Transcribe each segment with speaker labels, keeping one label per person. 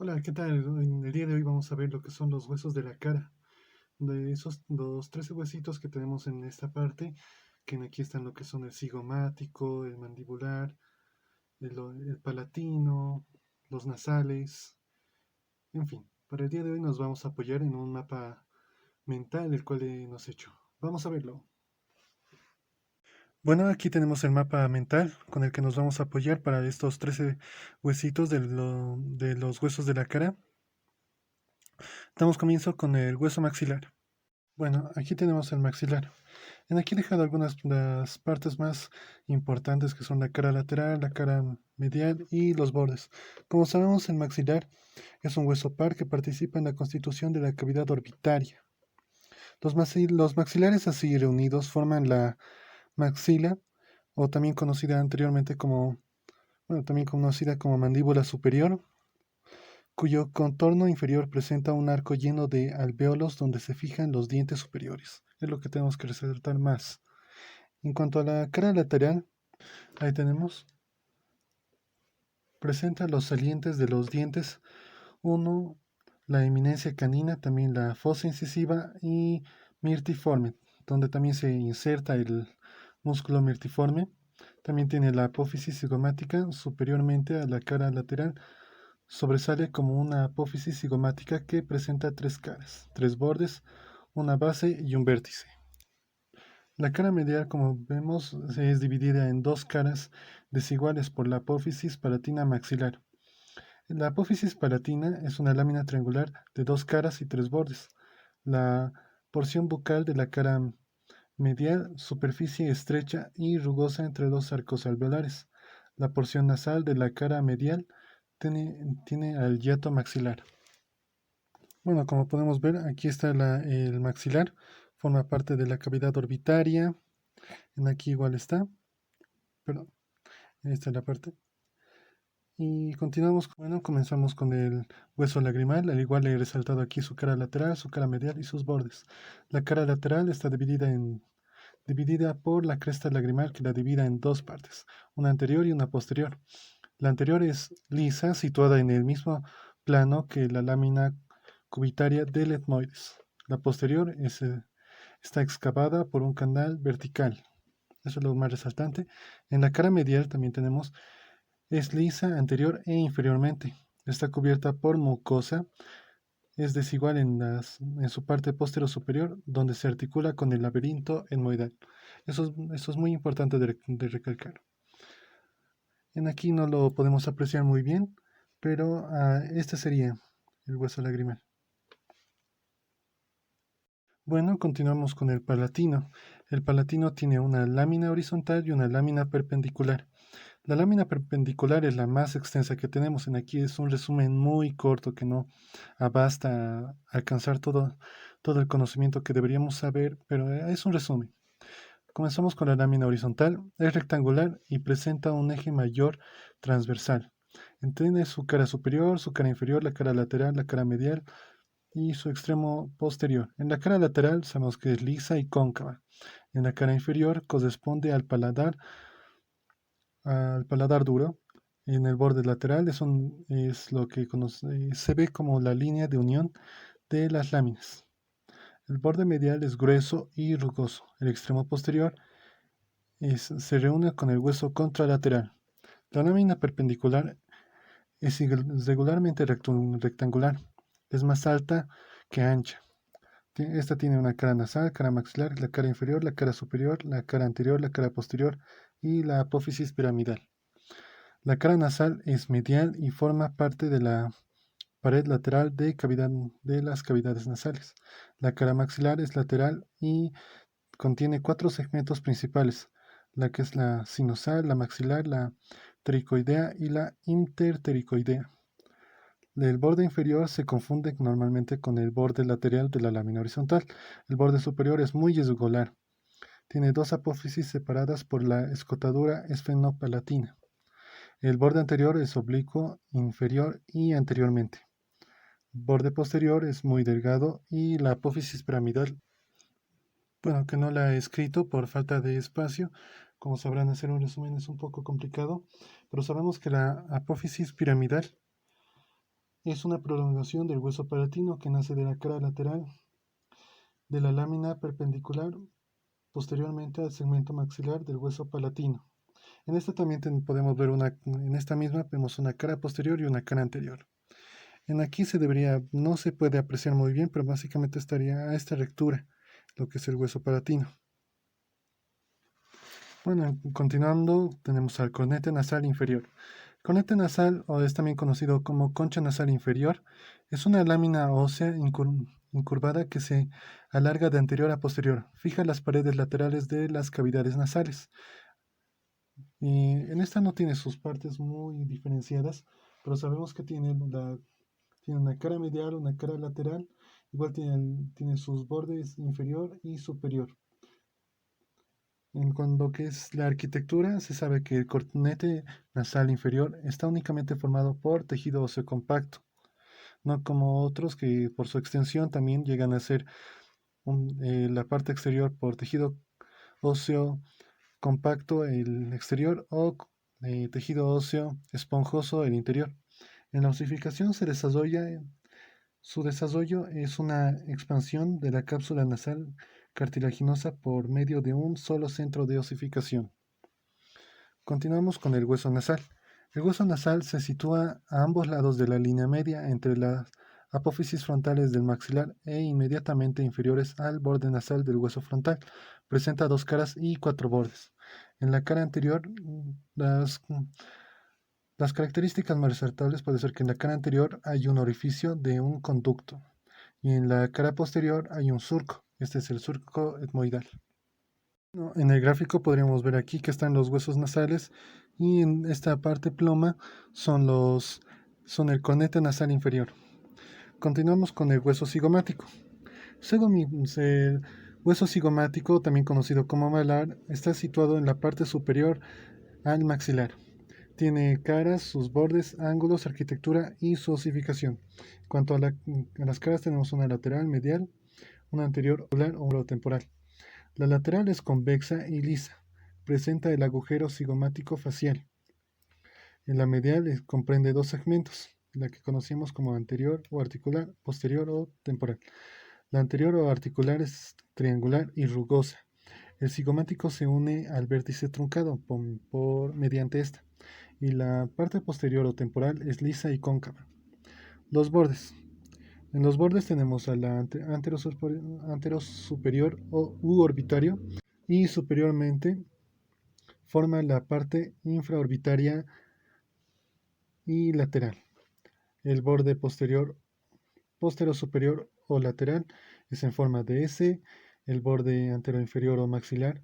Speaker 1: Hola, ¿qué tal? En el día de hoy vamos a ver lo que son los huesos de la cara. De esos los 13 huesitos que tenemos en esta parte, que aquí están lo que son el cigomático, el mandibular, el palatino, los nasales, en fin. Para el día de hoy nos vamos a apoyar en un mapa mental el cual hemos hecho. Vamos a verlo. Bueno, aquí tenemos el mapa mental con el que nos vamos a apoyar para estos 13 huesitos de los huesos de la cara. Damos comienzo con el hueso maxilar. Bueno, aquí tenemos el maxilar. En aquí he dejado algunas de las partes más importantes que son la cara lateral, la cara medial y los bordes. Como sabemos, el maxilar es un hueso par que participa en la constitución de la cavidad orbitaria. Los maxilares así reunidos forman la maxila, o también conocida anteriormente como, bueno, también conocida como mandíbula superior, cuyo contorno inferior presenta un arco lleno de alvéolos donde se fijan los dientes superiores. Es lo que tenemos que resaltar más. En cuanto a la cara lateral, ahí tenemos, presenta los salientes de los dientes, uno, la eminencia canina, también la fosa incisiva y mirtiforme, donde también se inserta el músculo mirtiforme. También tiene la apófisis cigomática superiormente a la cara lateral. Sobresale como una apófisis cigomática que presenta tres caras, tres bordes, una base y un vértice. La cara medial, como vemos, es dividida en dos caras desiguales por la apófisis palatina maxilar. La apófisis palatina es una lámina triangular de dos caras y tres bordes. La porción bucal de la cara medial, superficie estrecha y rugosa entre dos arcos alveolares. La porción nasal de la cara medial tiene al hiato maxilar. Bueno, como podemos ver, aquí está el maxilar, forma parte de la cavidad orbitaria. En aquí igual está, perdón, ahí está la parte. Y continuamos, bueno, comenzamos con el hueso lagrimal, al igual he resaltado aquí su cara lateral, su cara medial y sus bordes. La cara lateral está dividida por la cresta lagrimal que la divide en dos partes, una anterior y una posterior. La anterior es lisa, situada en el mismo plano que la lámina cubitaria del etmoides. La posterior está excavada por un canal vertical. Eso es lo más resaltante. En la cara medial también tenemos, es lisa anterior e inferiormente. Está cubierta por mucosa. Es desigual en su parte posterior superior, donde se articula con el laberinto etmoidal. Eso es muy importante de recalcar. En aquí no lo podemos apreciar muy bien, pero este sería el hueso lagrimal. Bueno, continuamos con el palatino. El palatino tiene una lámina horizontal y una lámina perpendicular. La lámina perpendicular es la más extensa que tenemos. En aquí es un resumen muy corto que no basta a alcanzar todo el conocimiento que deberíamos saber, pero es un resumen. Comenzamos con la lámina horizontal. Es rectangular y presenta un eje mayor transversal. Tiene su cara superior, su cara inferior, la cara lateral, la cara medial y su extremo posterior. En la cara lateral sabemos que es lisa y cóncava. En la cara inferior corresponde al paladar duro. En el borde lateral es lo que se ve como la línea de unión de las láminas. El borde medial es grueso y rugoso. El extremo posterior se reúne con el hueso contralateral. La lámina perpendicular es regularmente rectangular. Es más alta que ancha. Esta tiene una cara nasal, cara maxilar, la cara inferior, la cara superior, la cara anterior, la cara posterior y la apófisis piramidal. La cara nasal es medial y forma parte de la pared lateral de las cavidades nasales. La cara maxilar es lateral y contiene cuatro segmentos principales, la que es la sinusal, la maxilar, la ptericoidea y la interptericoidea. El borde inferior se confunde normalmente con el borde lateral de la lámina horizontal. El borde superior es muy irregular. Tiene dos apófisis separadas por la escotadura esfenopalatina. El borde anterior es oblicuo, inferior y anteriormente. El borde posterior es muy delgado y la apófisis piramidal, bueno, que no la he escrito por falta de espacio. Como sabrán, hacer un resumen es un poco complicado, pero sabemos que la apófisis piramidal es una prolongación del hueso palatino que nace de la cara lateral de la lámina perpendicular posteriormente al segmento maxilar del hueso palatino. En esta también podemos ver en esta misma vemos una cara posterior y una cara anterior. En aquí no se puede apreciar muy bien, pero básicamente estaría a esta rectura, lo que es el hueso palatino. Bueno, continuando, tenemos al cornete nasal inferior. Cornete nasal, o es también conocido como concha nasal inferior, es una lámina ósea incurvada que se alarga de anterior a posterior, fija las paredes laterales de las cavidades nasales. Y en esta no tiene sus partes muy diferenciadas, pero sabemos que tiene una cara medial, una cara lateral, igual tiene sus bordes inferior y superior. En cuanto que es la arquitectura, se sabe que el cornete nasal inferior está únicamente formado por tejido óseo compacto, no como otros que por su extensión también llegan a ser la parte exterior por tejido óseo compacto el exterior o tejido óseo esponjoso el interior. En la osificación su desarrollo es una expansión de la cápsula nasal cartilaginosa por medio de un solo centro de osificación. Continuamos con el hueso nasal. El hueso nasal se sitúa a ambos lados de la línea media entre las apófisis frontales del maxilar e inmediatamente inferiores al borde nasal del hueso frontal. Presenta dos caras y cuatro bordes. En la cara anterior, las características más resaltables puede ser que en la cara anterior hay un orificio de un conducto y en la cara posterior hay un surco. Este es el surco etmoidal. En el gráfico podríamos ver aquí que están los huesos nasales y en esta parte ploma son el conete nasal inferior. Continuamos con el hueso cigomático. El hueso cigomático, también conocido como malar, está situado en la parte superior al maxilar. Tiene caras, sus bordes, ángulos, arquitectura y su osificación. En cuanto a las caras, tenemos una lateral, medial, una anterior, ocular o temporal. La lateral es convexa y lisa. Presenta el agujero cigomático facial. En la medial comprende dos segmentos, la que conocemos como anterior o articular, posterior o temporal. La anterior o articular es triangular y rugosa. El cigomático se une al vértice truncado mediante esta, y la parte posterior o temporal es lisa y cóncava. Los bordes. En los bordes tenemos a la anterosuperior o orbitario y superiormente forma la parte infraorbitaria y lateral. El borde posterior o lateral es en forma de S, el borde anteroinferior o maxilar.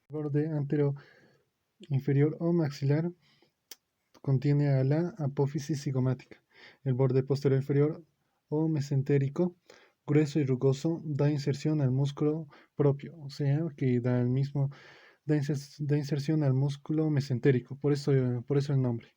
Speaker 1: El borde anteroinferior o maxilar contiene a la apófisis cigomática. El borde posterior inferior o mesentérico, grueso y rugoso, da inserción al músculo propio, o sea que da inserción al músculo mesentérico, por eso el nombre.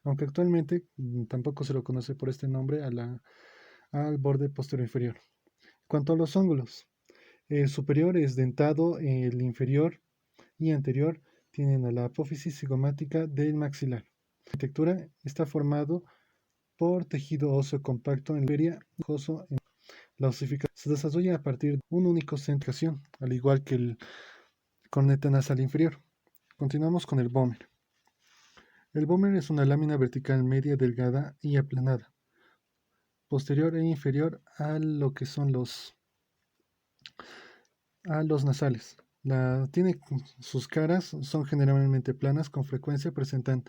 Speaker 1: Aunque actualmente tampoco se lo conoce por este nombre al borde posterior inferior. Cuanto a los ángulos, el superior es dentado, el inferior y anterior tienen a la apófisis cigomática del maxilar. La arquitectura está formado por tejido óseo compacto en la periferia y mucoso en la osificación. Se desarrolla a partir de un único centro, al igual que el cornete nasal inferior. Continuamos con el vómer. El vómer es una lámina vertical media delgada y aplanada, posterior e inferior a lo que son a los nasales. Tiene sus caras, son generalmente planas, con frecuencia presenta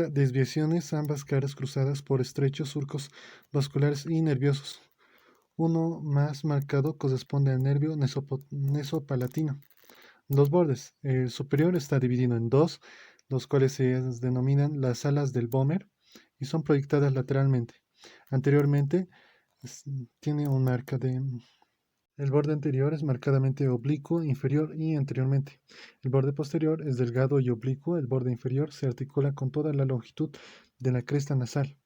Speaker 1: desviaciones, ambas caras cruzadas por estrechos surcos vasculares y nerviosos. Uno más marcado corresponde al nervio nesopalatino. Los bordes. El superior está dividido en dos, los cuales se denominan las alas del vómer y son proyectadas lateralmente. Anteriormente tiene un marca de el borde anterior es marcadamente oblicuo, inferior y anteriormente. El borde posterior es delgado y oblicuo. El borde inferior se articula con toda la longitud de la cresta nasal.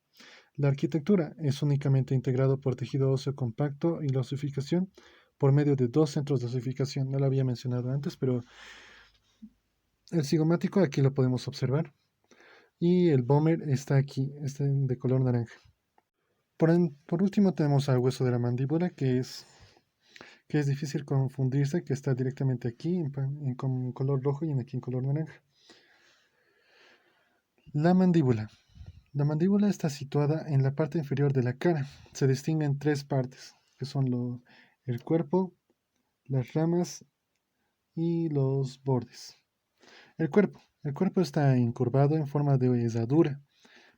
Speaker 1: La arquitectura es únicamente integrado por tejido óseo compacto y la osificación por medio de dos centros de osificación. No lo había mencionado antes, pero el cigomático aquí lo podemos observar. y el vómer está aquí, está de color naranja. Por último tenemos al hueso de la mandíbula, que es difícil confundirse, que está directamente aquí con color rojo y aquí en color naranja. La mandíbula. La mandíbula está situada en la parte inferior de la cara. Se distingue en tres partes, que son el cuerpo, las ramas y los bordes. El cuerpo está incurvado en forma de herradura.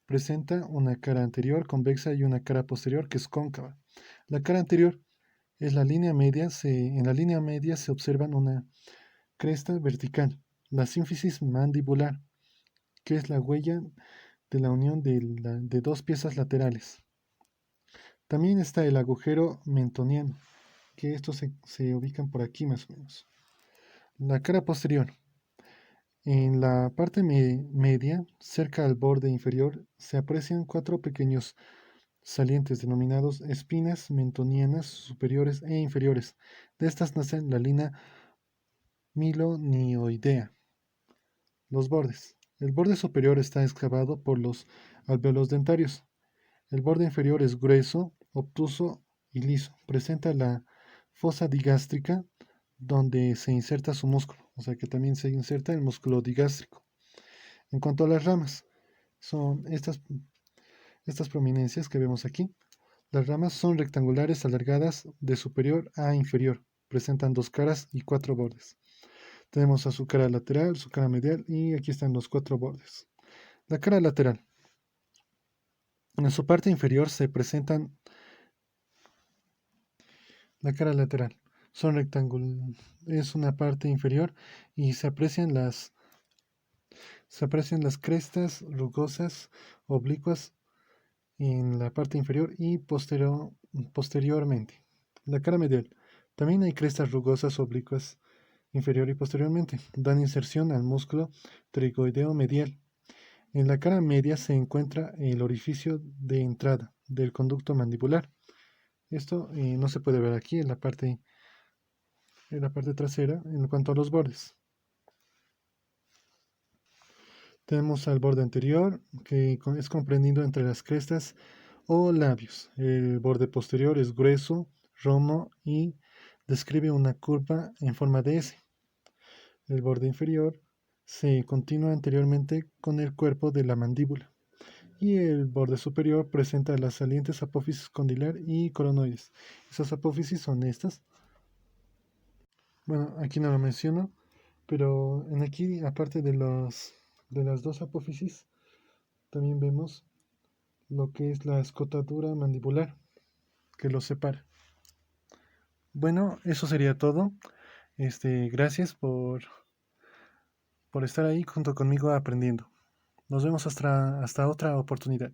Speaker 1: Presenta una cara anterior convexa y una cara posterior que es cóncava. La cara anterior es la línea media, en la línea media se observa una cresta vertical, la sínfisis mandibular, que es la huella de la unión de dos piezas laterales. También está el agujero mentoniano, que estos se ubican por aquí más o menos. La cara posterior. En la parte media, cerca al borde inferior, se aprecian cuatro pequeños salientes denominados espinas mentonianas superiores e inferiores. De estas nace la línea milonioidea. Los bordes. El borde superior está excavado por los alvéolos dentarios. El borde inferior es grueso, obtuso y liso. Presenta la fosa digástrica donde se inserta su músculo, o sea que también se inserta el músculo digástrico. En cuanto a las ramas, son estas prominencias que vemos aquí. Las ramas son rectangulares alargadas de superior a inferior. Presentan dos caras y cuatro bordes. Tenemos a su cara lateral, su cara medial y aquí están los cuatro bordes. La cara lateral. En su parte inferior se presentan la cara lateral. Son rectangulares, es una parte inferior y se aprecian las crestas rugosas oblicuas en la parte inferior y posteriormente. La cara medial. También hay crestas rugosas oblicuas inferior y posteriormente. Dan inserción al músculo trigoideo medial. En la cara media se encuentra el orificio de entrada del conducto mandibular. Esto no se puede ver aquí en la parte trasera en cuanto a los bordes. Tenemos al borde anterior, que es comprendido entre las crestas o labios. El borde posterior es grueso, romo y describe una curva en forma de S. El borde inferior se continúa anteriormente con el cuerpo de la mandíbula. Y el borde superior presenta las salientes apófisis condilar y coronoides. Esas apófisis son estas. Bueno, aquí no lo menciono, pero en aquí, aparte de las dos apófisis, también vemos lo que es la escotadura mandibular, que los separa. Bueno, eso sería todo. Gracias por estar ahí junto conmigo aprendiendo. Nos vemos hasta otra oportunidad.